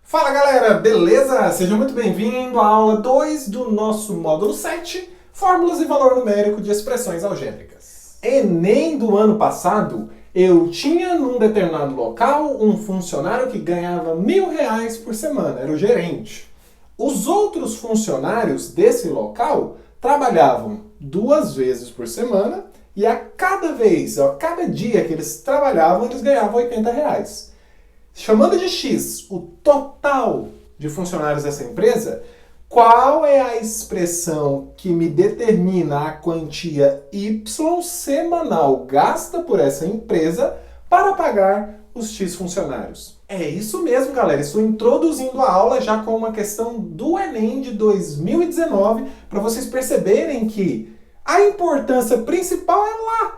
Fala galera, beleza? Seja muito bem-vindo à aula 2 do nosso módulo 7, Fórmulas e Valor Numérico de Expressões Algébricas. Enem do ano passado, eu tinha num determinado local um funcionário que ganhava R$1.000 por semana, era o gerente. Os outros funcionários desse local trabalhavam 2 vezes por semana e a cada dia que eles trabalhavam, eles ganhavam R$80. Chamando de X o total de funcionários dessa empresa, qual é a expressão que me determina a quantia Y semanal gasta por essa empresa para pagar os X funcionários? É isso mesmo, galera. Estou introduzindo a aula já com uma questão do Enem de 2019 para vocês perceberem que a importância principal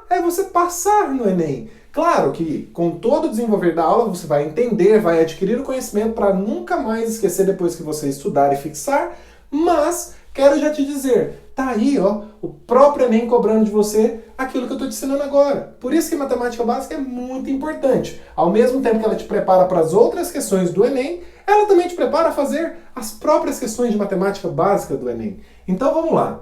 é você passar no Enem. Claro que com todo o desenvolver da aula você vai entender, vai adquirir o conhecimento para nunca mais esquecer depois que você estudar e fixar, mas quero já te dizer, tá aí o próprio Enem cobrando de você aquilo que eu estou te ensinando agora. Por isso que matemática básica é muito importante. Ao mesmo tempo que ela te prepara para as outras questões do Enem, ela também te prepara a fazer as próprias questões de matemática básica do Enem. Então vamos lá.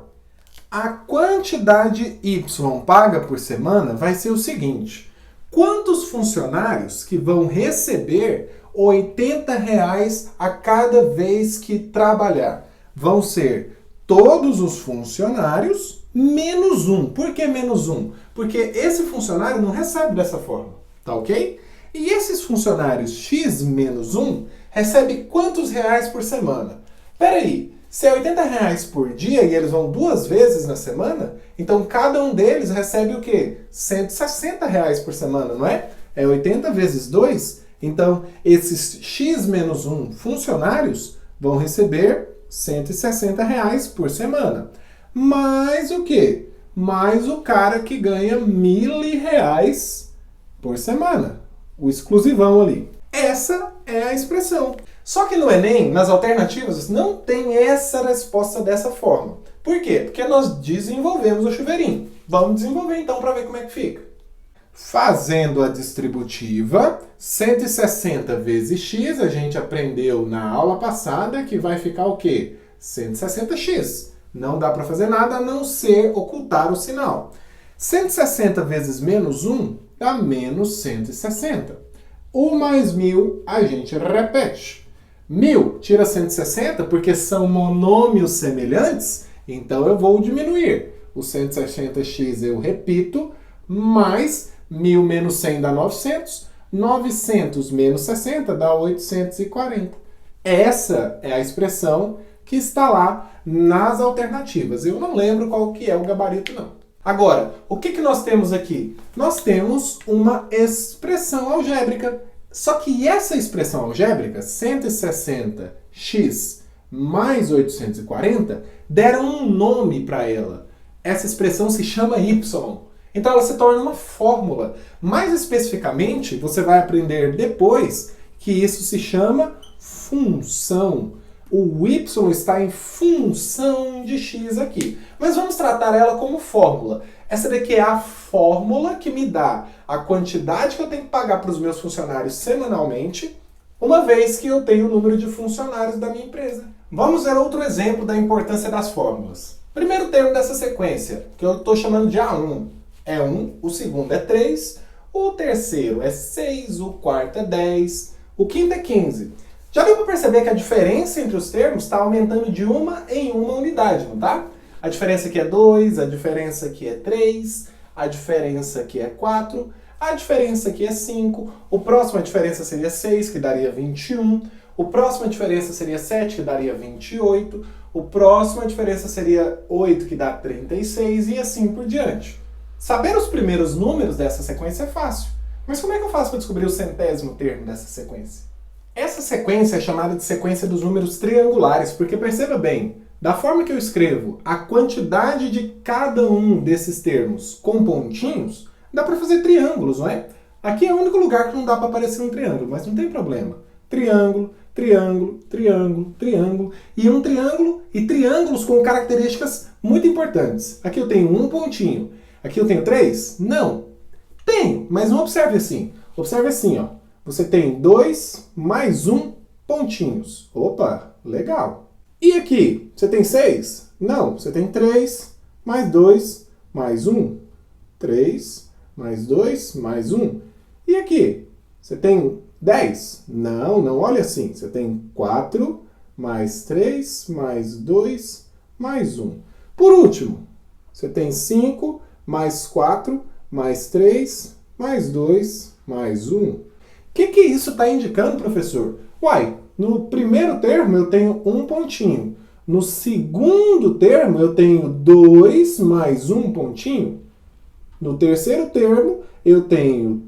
A quantidade Y paga por semana vai ser o seguinte: quantos funcionários que vão receber R$80 a cada vez que trabalhar? Vão ser todos os funcionários menos um. Por que menos um? Porque esse funcionário não recebe dessa forma, tá ok? E esses funcionários X menos 1 recebem quantos reais por semana? Peraí, se é R$80 por dia e eles vão 2 vezes na semana, então cada um deles recebe o quê? R$160 por semana, não é? É 80 vezes 2. Então, esses X menos 1 funcionários vão receber R$160 por semana. Mais o quê? Mais o cara que ganha R$1.000 por semana. O exclusivão ali. Essa é a expressão. Só que no Enem, nas alternativas, não tem essa resposta dessa forma. Por quê? Porque nós desenvolvemos o chuveirinho. Vamos desenvolver então para ver como é que fica. Fazendo a distributiva, 160 vezes x, a gente aprendeu na aula passada que vai ficar o quê? 160x. Não dá para fazer nada a não ser ocultar o sinal. 160 vezes menos 1 dá menos 160. O mais 1.000 a gente repete. 1.000 tira 160 porque são monômios semelhantes, então eu vou diminuir. O 160x eu repito, mais 1.000 menos 100 dá 900, 900 menos 60 dá 840. Essa é a expressão que está lá nas alternativas. Eu não lembro qual que é o gabarito, não. Agora, o que nós temos aqui? Nós temos uma expressão algébrica. Só que essa expressão algébrica, 160x mais 840, deram um nome para ela. Essa expressão se chama y. Então ela se torna uma fórmula. Mais especificamente, você vai aprender depois que isso se chama função. O y está em função de x aqui. Mas vamos tratar ela como fórmula. Essa daqui é a fórmula que me dá a quantidade que eu tenho que pagar para os meus funcionários semanalmente, uma vez que eu tenho o número de funcionários da minha empresa. Vamos ver outro exemplo da importância das fórmulas. Primeiro termo dessa sequência, que eu estou chamando de A1, é 1, o segundo é 3, o terceiro é 6, o quarto é 10, o quinto é 15. Já deu para perceber que a diferença entre os termos está aumentando de uma em uma unidade, não tá? A diferença aqui é 2, a diferença aqui é 3, a diferença aqui é 4, a diferença aqui é 5, o próximo a diferença seria 6, que daria 21, o próximo a diferença seria 7, que daria 28, o próximo a diferença seria 8, que dá 36, e assim por diante. Saber os primeiros números dessa sequência é fácil, mas como é que eu faço para descobrir o 100º termo dessa sequência? Essa sequência é chamada de sequência dos números triangulares, porque perceba bem, da forma que eu escrevo a quantidade de cada um desses termos com pontinhos, dá para fazer triângulos, não é? Aqui é o único lugar que não dá para aparecer um triângulo, mas não tem problema. Triângulo, triângulo, triângulo, triângulo, e um triângulo e triângulos com características muito importantes. Aqui eu tenho um pontinho, aqui eu tenho 3? Não. Tem, mas não observe assim. Observe assim, ó. Você tem 2 mais 1 pontinhos. Opa, legal. E aqui, você tem 6? Não, você tem 3, mais 2, mais 1. 3, mais 2, mais 1. E aqui, você tem 10? Não, não olha assim. Você tem 4, mais 3, mais 2, mais 1. Por último, você tem 5, mais 4, mais 3, mais 2, mais 1. O que isso está indicando, professor? Uai, no primeiro termo eu tenho um pontinho. No segundo termo eu tenho 2 mais um pontinho. No terceiro termo eu tenho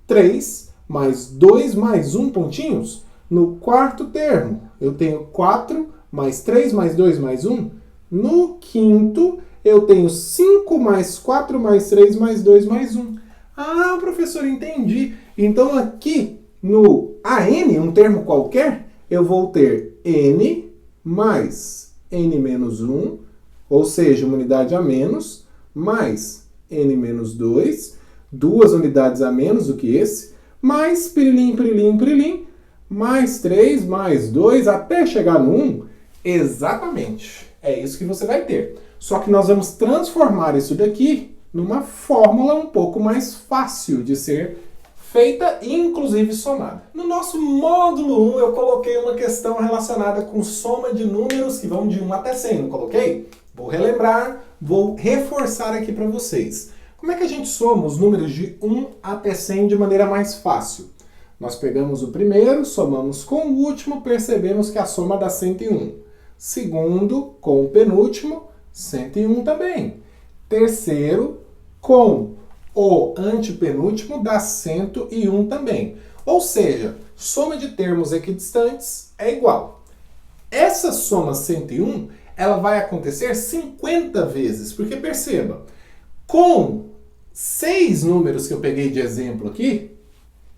3 mais 2 mais 1 pontinhos. No quarto termo eu tenho 4 mais 3 mais 2 mais 1. No quinto eu tenho 5 mais 4 mais 3 mais 2 mais 1. Ah, professor, entendi. Então aqui no AN, um termo qualquer, eu vou ter N mais N menos 1, ou seja, uma unidade a menos, mais N menos 2, duas unidades a menos do que esse, mais pirilim, pirilim, pirilim, mais 3, mais 2, até chegar no 1. Exatamente. É isso que você vai ter. Só que nós vamos transformar isso daqui numa fórmula um pouco mais fácil de ser feita e inclusive somada. No nosso módulo 1 eu coloquei uma questão relacionada com soma de números que vão de 1 até 100, não coloquei? Vou relembrar, vou reforçar aqui para vocês. Como é que a gente soma os números de 1 até 100 de maneira mais fácil? Nós pegamos o primeiro, somamos com o último, percebemos que a soma dá 101. Segundo, com o penúltimo, 101 também. Terceiro, com o antepenúltimo, dá 101 também. Ou seja, soma de termos equidistantes é igual. Essa soma 101, ela vai acontecer 50 vezes, porque perceba, com 6 números que eu peguei de exemplo aqui,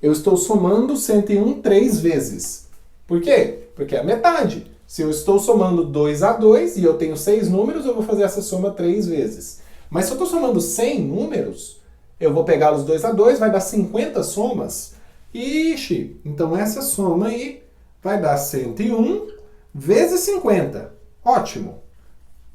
eu estou somando 101 3 vezes. Por quê? Porque é a metade. Se eu estou somando 2 a 2 e eu tenho 6 números, eu vou fazer essa soma 3 vezes. Mas se eu estou somando 100 números, eu vou pegar os 2 a 2, vai dar 50 somas. Ixi, então essa soma aí vai dar 101 vezes 50. Ótimo.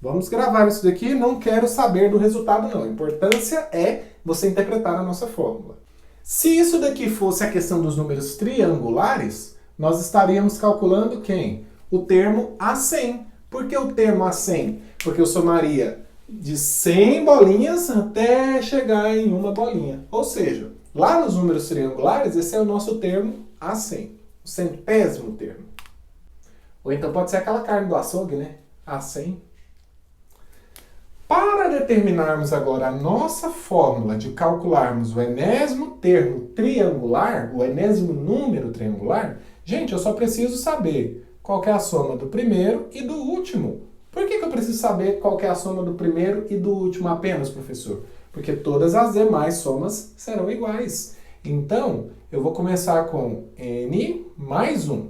Vamos gravar isso daqui, não quero saber do resultado não. A importância é você interpretar a nossa fórmula. Se isso daqui fosse a questão dos números triangulares, nós estaríamos calculando quem? O termo a 100. Por que o termo a 100? Porque eu somaria de 100 bolinhas até chegar em uma bolinha. Ou seja, lá nos números triangulares, esse é o nosso termo a 100. O centésimo termo. Ou então pode ser aquela carne do açougue, né? A 100. Para determinarmos agora a nossa fórmula de calcularmos o enésimo termo triangular, o enésimo número triangular, gente, eu só preciso saber qual que é a soma do primeiro e do último. Por que eu preciso saber qual que é a soma do primeiro e do último apenas, professor? Porque todas as demais somas serão iguais. Então, eu vou começar com n mais 1.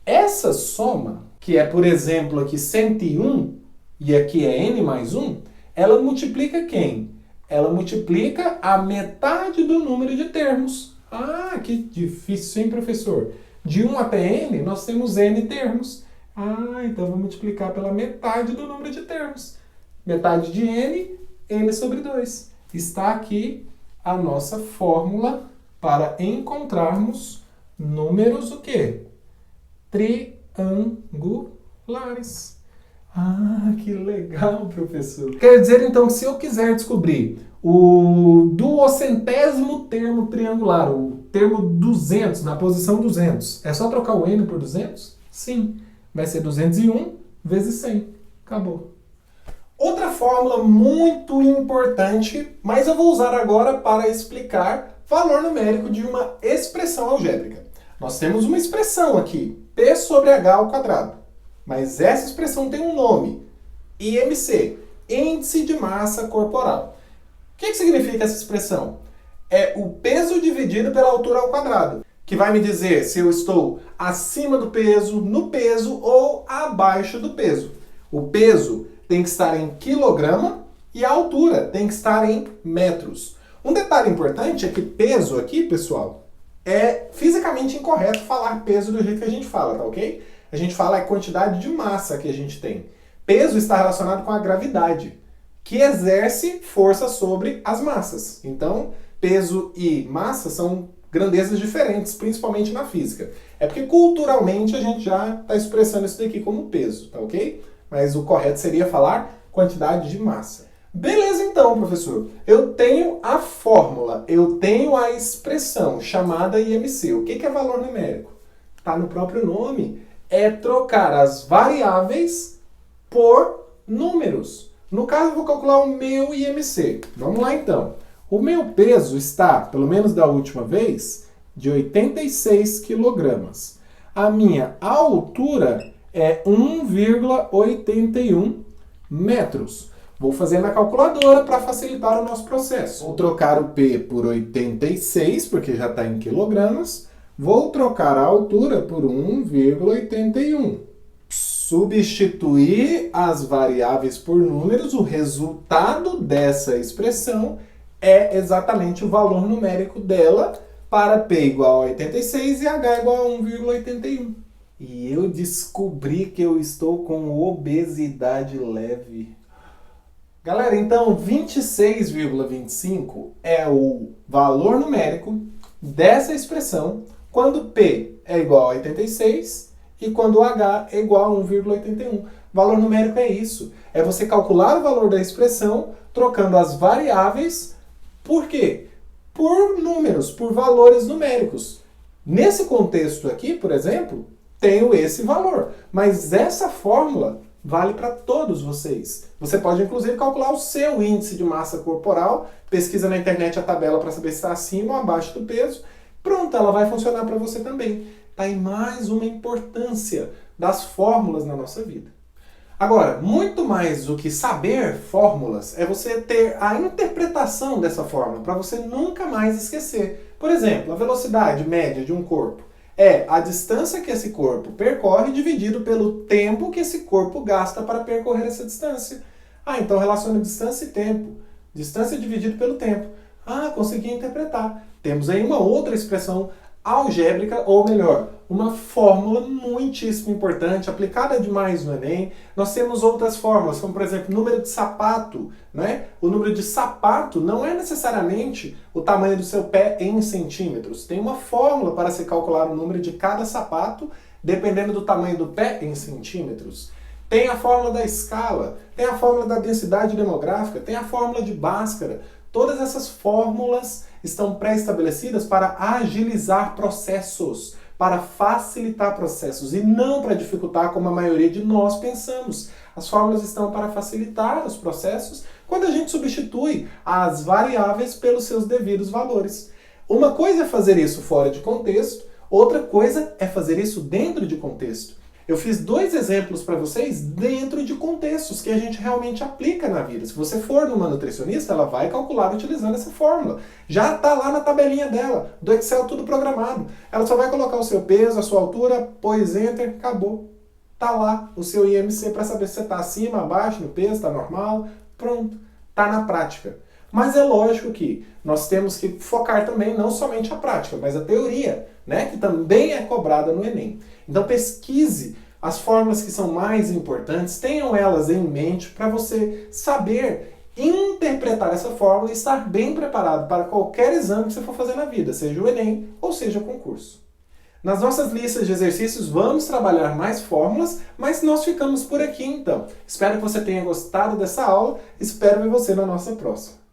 Essa soma, que é, por exemplo, aqui 101, e aqui é n mais 1, ela multiplica quem? Ela multiplica a metade do número de termos. Ah, que difícil, hein, professor? De 1 até n, nós temos n termos. Ah, então vou multiplicar pela metade do número de termos. Metade de n, n sobre 2. Está aqui a nossa fórmula para encontrarmos números o quê? Triangulares. Ah, que legal, professor. Quer dizer, então, que se eu quiser descobrir o duocentésimo termo triangular, o termo 200, na posição 200, é só trocar o n por 200? Sim. Vai ser 201 vezes 100. Acabou. Outra fórmula muito importante, mas eu vou usar agora para explicar valor numérico de uma expressão algébrica. Nós temos uma expressão aqui, P sobre H ao quadrado. Mas essa expressão tem um nome, IMC, Índice de Massa Corporal. O que significa essa expressão? É o peso dividido pela altura ao quadrado, que vai me dizer se eu estou acima do peso, no peso ou abaixo do peso. O peso tem que estar em quilograma e a altura tem que estar em metros. Um detalhe importante é que peso aqui, pessoal, é fisicamente incorreto falar peso do jeito que a gente fala, tá ok? A gente fala a quantidade de massa que a gente tem. Peso está relacionado com a gravidade, que exerce força sobre as massas. Então, peso e massa são grandezas diferentes, principalmente na física. É porque culturalmente a gente já está expressando isso daqui como peso, tá ok? Mas o correto seria falar quantidade de massa. Beleza então, professor. Eu tenho a fórmula, eu tenho a expressão chamada IMC. O que é valor numérico? Está no próprio nome. É trocar as variáveis por números. No caso, eu vou calcular o meu IMC. Vamos lá então. O meu peso está, pelo menos da última vez, de 86 quilogramas. A minha altura é 1,81 metros. Vou fazer na calculadora para facilitar o nosso processo. Vou trocar o P por 86, porque já está em quilogramas. Vou trocar a altura por 1,81. Substituir as variáveis por números, o resultado dessa expressão é exatamente o valor numérico dela para P igual a 86 e H igual a 1,81. E eu descobri que eu estou com obesidade leve. Galera, então 26,25 é o valor numérico dessa expressão quando P é igual a 86 e quando H é igual a 1,81. Valor numérico é isso. É você calcular o valor da expressão trocando as variáveis. Por quê? Por números, por valores numéricos. Nesse contexto aqui, por exemplo, tenho esse valor. Mas essa fórmula vale para todos vocês. Você pode, inclusive, calcular o seu índice de massa corporal, pesquisa na internet a tabela para saber se está acima ou abaixo do peso. Pronto, ela vai funcionar para você também. Está aí mais uma importância das fórmulas na nossa vida. Agora, muito mais do que saber fórmulas, é você ter a interpretação dessa fórmula, para você nunca mais esquecer. Por exemplo, a velocidade média de um corpo é a distância que esse corpo percorre dividido pelo tempo que esse corpo gasta para percorrer essa distância. Ah, então relaciona distância e tempo. Distância dividido pelo tempo. Ah, consegui interpretar. Temos aí uma outra expressão algébrica, ou melhor, uma fórmula muitíssimo importante, aplicada demais no Enem. Nós temos outras fórmulas, como por exemplo, número de sapato, né? O número de sapato não é necessariamente o tamanho do seu pé em centímetros. Tem uma fórmula para se calcular o número de cada sapato, dependendo do tamanho do pé em centímetros. Tem a fórmula da escala, tem a fórmula da densidade demográfica, tem a fórmula de Bhaskara. Todas essas fórmulas estão pré-estabelecidas para agilizar processos, para facilitar processos e não para dificultar como a maioria de nós pensamos. As fórmulas estão para facilitar os processos quando a gente substitui as variáveis pelos seus devidos valores. Uma coisa é fazer isso fora de contexto, outra coisa é fazer isso dentro de contexto. Eu fiz dois exemplos para vocês dentro de contextos que a gente realmente aplica na vida. Se você for numa nutricionista, ela vai calcular utilizando essa fórmula. Já está lá na tabelinha dela, do Excel tudo programado. Ela só vai colocar o seu peso, a sua altura, pôs Enter, acabou. Está lá o seu IMC para saber se você está acima, abaixo, no peso, está normal. Pronto, está na prática. Mas é lógico que nós temos que focar também não somente a prática, mas a teoria, né, que também é cobrada no Enem. Então pesquise as fórmulas que são mais importantes, tenham elas em mente para você saber interpretar essa fórmula e estar bem preparado para qualquer exame que você for fazer na vida, seja o Enem ou seja o concurso. Nas nossas listas de exercícios vamos trabalhar mais fórmulas, mas nós ficamos por aqui então. Espero que você tenha gostado dessa aula, espero ver você na nossa próxima.